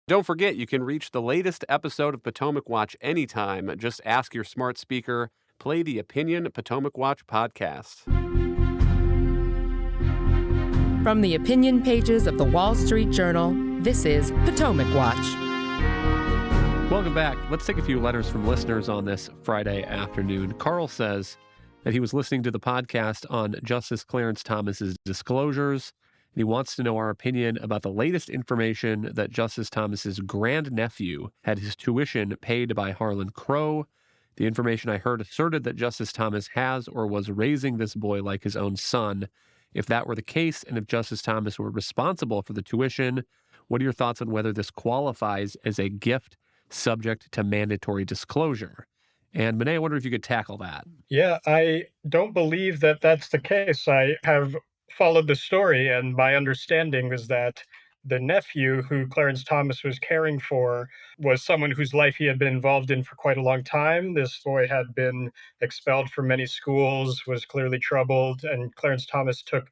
Don't forget, you can reach the latest episode of Potomac Watch anytime. Just ask your smart speaker, play the Opinion Potomac Watch podcast. From the opinion pages of the Wall Street Journal, this is Potomac Watch. Welcome back. Let's take a few letters from listeners on this Friday afternoon. Carl says that he was listening to the podcast on Justice Clarence Thomas's disclosures. He wants to know our opinion about the latest information that Justice Thomas's grandnephew had his tuition paid by Harlan Crow. The information I heard asserted that Justice Thomas has or was raising this boy like his own son. If that were the case, and if Justice Thomas were responsible for the tuition, what are your thoughts on whether this qualifies as a gift subject to mandatory disclosure? And Monet, I wonder if you could tackle that. Yeah, I don't believe that that's the case. I have followed the story, and my understanding is that the nephew who Clarence Thomas was caring for was someone whose life he had been involved in for quite a long time. This boy had been expelled from many schools, was clearly troubled, and Clarence Thomas took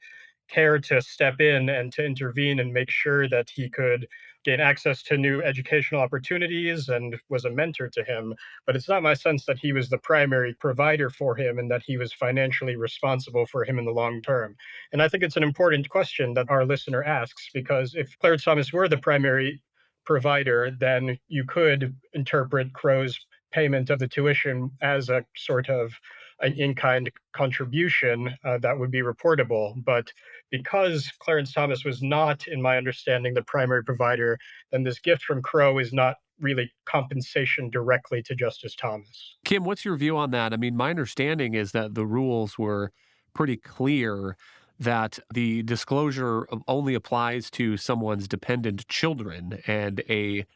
care to step in and to intervene and make sure that he could gain access to new educational opportunities and was a mentor to him. But it's not my sense that he was the primary provider for him and that he was financially responsible for him in the long term. And I think it's an important question that our listener asks, because if Clarence Thomas were the primary provider, then you could interpret Crow's payment of the tuition as a sort of an in-kind contribution that would be reportable. But because Clarence Thomas was not, in my understanding, the primary provider, then this gift from Crow is not really compensation directly to Justice Thomas. Kim, what's your view on that? I mean, my understanding is that the rules were pretty clear that the disclosure only applies to someone's dependent children, and a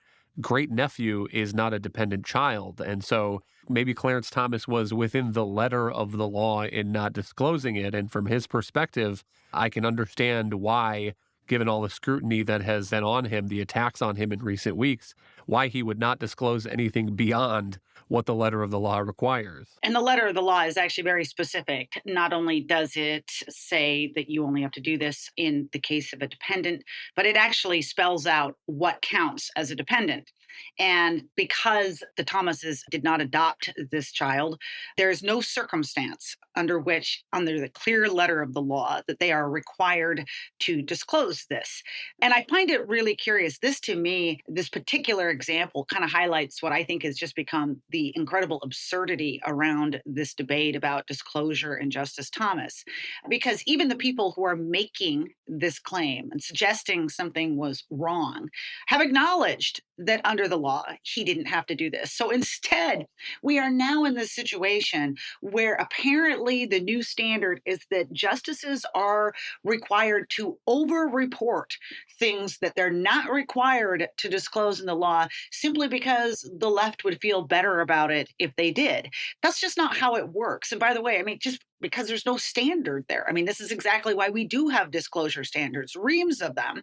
great nephew is not a dependent child. And so maybe Clarence Thomas was within the letter of the law in not disclosing it. And from his perspective, I can understand why, given all the scrutiny that has been on him, the attacks on him in recent weeks, why he would not disclose anything beyond what the letter of the law requires. And the letter of the law is actually very specific. Not only does it say that you only have to do this in the case of a dependent, but it actually spells out what counts as a dependent. And because the Thomases did not adopt this child, there is no circumstance under which, under the clear letter of the law, that they are required to disclose this. And I find it really curious. This, to me, this particular example kind of highlights what I think has just become the incredible absurdity around this debate about disclosure and Justice Thomas. Because even the people who are making this claim and suggesting something was wrong have acknowledged that under the law, he didn't have to do this. So instead, we are now in this situation where apparently the new standard is that justices are required to over-report things that they're not required to disclose in the law simply because the left would feel better about it if they did. That's just not how it works. And by the way, I mean, just because there's no standard there. I mean, this is exactly why we do have disclosure standards, reams of them,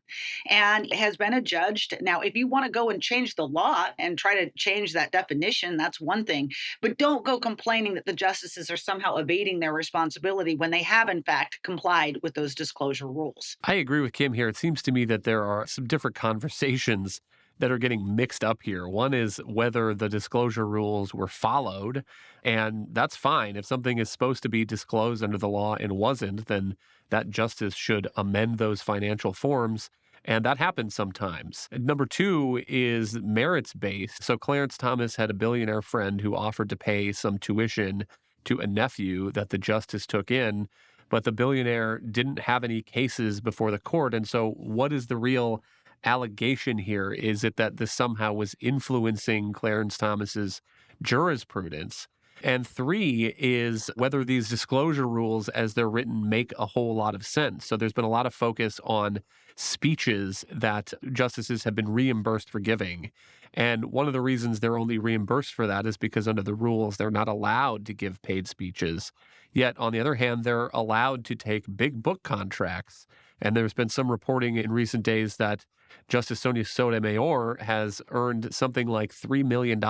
and it has been adjudged. Now, if you want to go and change the law and try to change that definition, that's one thing. But don't go complaining that the justices are somehow evading their responsibility when they have, in fact, complied with those disclosure rules. I agree with Kim here. It seems to me that there are some different conversations that are getting mixed up here. One is whether the disclosure rules were followed, and that's fine. If something is supposed to be disclosed under the law and wasn't, then that justice should amend those financial forms, and that happens sometimes. Number two is merits-based. So Clarence Thomas had a billionaire friend who offered to pay some tuition to a nephew that the justice took in, but the billionaire didn't have any cases before the court, and so what is the real allegation here? Is it that this somehow was influencing Clarence Thomas's jurisprudence? And three is whether these disclosure rules as they're written make a whole lot of sense. So there's been a lot of focus on speeches that justices have been reimbursed for giving. And one of the reasons they're only reimbursed for that is because under the rules, they're not allowed to give paid speeches. Yet, on the other hand, they're allowed to take big book contracts. And there's been some reporting in recent days that Justice Sonia Sotomayor has earned something like $3 million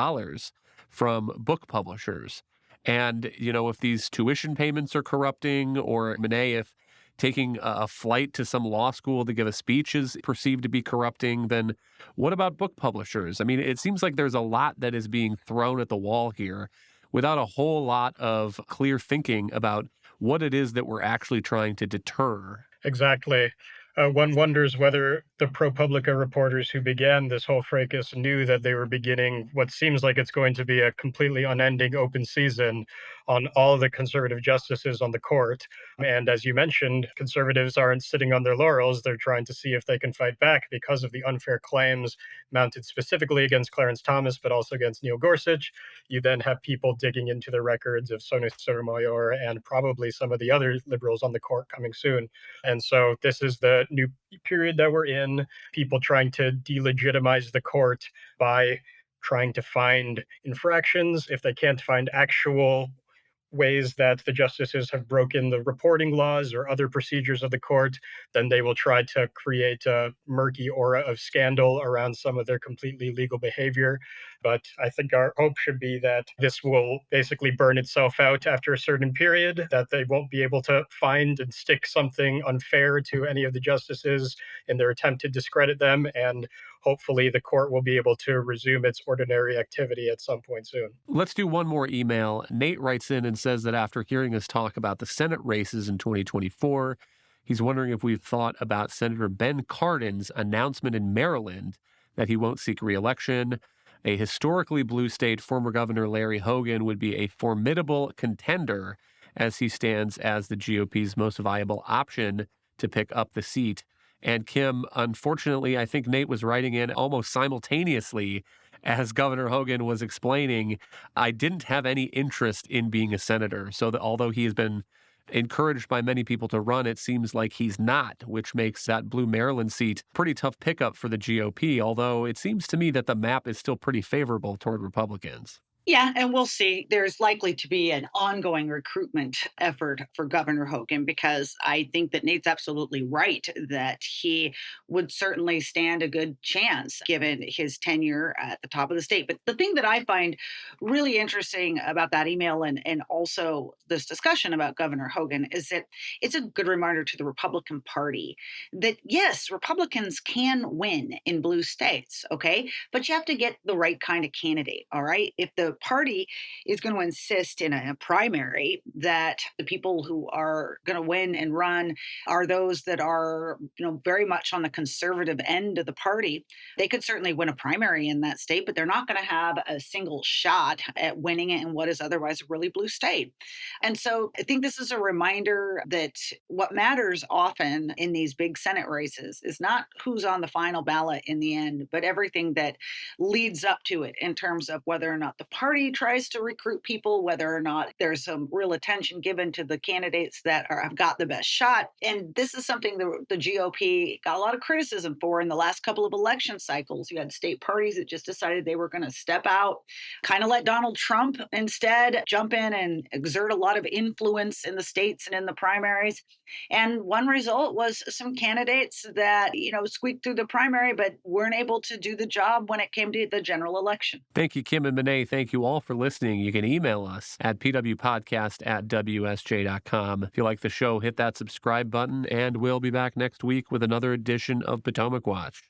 from book publishers. And, you know, if these tuition payments are corrupting, or Monet, if taking a flight to some law school to give a speech is perceived to be corrupting, then what about book publishers? I mean, it seems like there's a lot that is being thrown at the wall here without a whole lot of clear thinking about what it is that we're actually trying to deter. Exactly. One wonders whether the ProPublica reporters who began this whole fracas knew that they were beginning what seems like it's going to be a completely unending open season on all the conservative justices on the court. And as you mentioned, conservatives aren't sitting on their laurels. They're trying to see if they can fight back because of the unfair claims mounted specifically against Clarence Thomas, but also against Neil Gorsuch. You then have people digging into the records of Sonia Sotomayor and probably some of the other liberals on the court coming soon. And so this is the new period that we're in, people trying to delegitimize the court by trying to find infractions. If they can't find actual ways that the justices have broken the reporting laws or other procedures of the court, then they will try to create a murky aura of scandal around some of their completely legal behavior. But I think our hope should be that this will basically burn itself out after a certain period, that they won't be able to find and stick something unfair to any of the justices in their attempt to discredit them. And hopefully the court will be able to resume its ordinary activity at some point soon. Let's do one more email. Nate writes in and says that after hearing us talk about the Senate races in 2024, he's wondering if we've thought about Senator Ben Cardin's announcement in Maryland that he won't seek re-election. A historically blue state, former Governor Larry Hogan would be a formidable contender as he stands as the GOP's most viable option to pick up the seat. And Kim, unfortunately, I think Nate was writing in almost simultaneously as Governor Hogan was explaining, I didn't have any interest in being a senator. So that although he has been encouraged by many people to run, it seems like he's not, which makes that blue Maryland seat pretty tough pickup for the GOP, although it seems to me that the map is still pretty favorable toward Republicans. Yeah, and we'll see. There's likely to be an ongoing recruitment effort for Governor Hogan because I think that Nate's absolutely right that he would certainly stand a good chance given his tenure at the top of the state. But the thing that I find really interesting about that email and also this discussion about Governor Hogan is that it's a good reminder to the Republican Party that yes, Republicans can win in blue states, okay? But you have to get the right kind of candidate, all right? If the party is going to insist in a primary that the people who are going to win and run are those that are, very much on the conservative end of the party, they could certainly win a primary in that state, but they're not going to have a single shot at winning it in what is otherwise a really blue state. And so I think this is a reminder that what matters often in these big Senate races is not who's on the final ballot in the end, but everything that leads up to it in terms of whether or not the party tries to recruit people, whether or not there's some real attention given to the candidates that have got the best shot. And this is something the GOP got a lot of criticism for in the last couple of election cycles. You had state parties that just decided they were going to step out, kind of let Donald Trump instead jump in and exert a lot of influence in the states and in the primaries. And one result was some candidates that, squeaked through the primary, but weren't able to do the job when it came to the general election. Thank you, Kim and Monet. Thank you all for listening. You can email us at pwpodcast@wsj.com. If you like the show, hit that subscribe button, and we'll be back next week with another edition of Potomac Watch.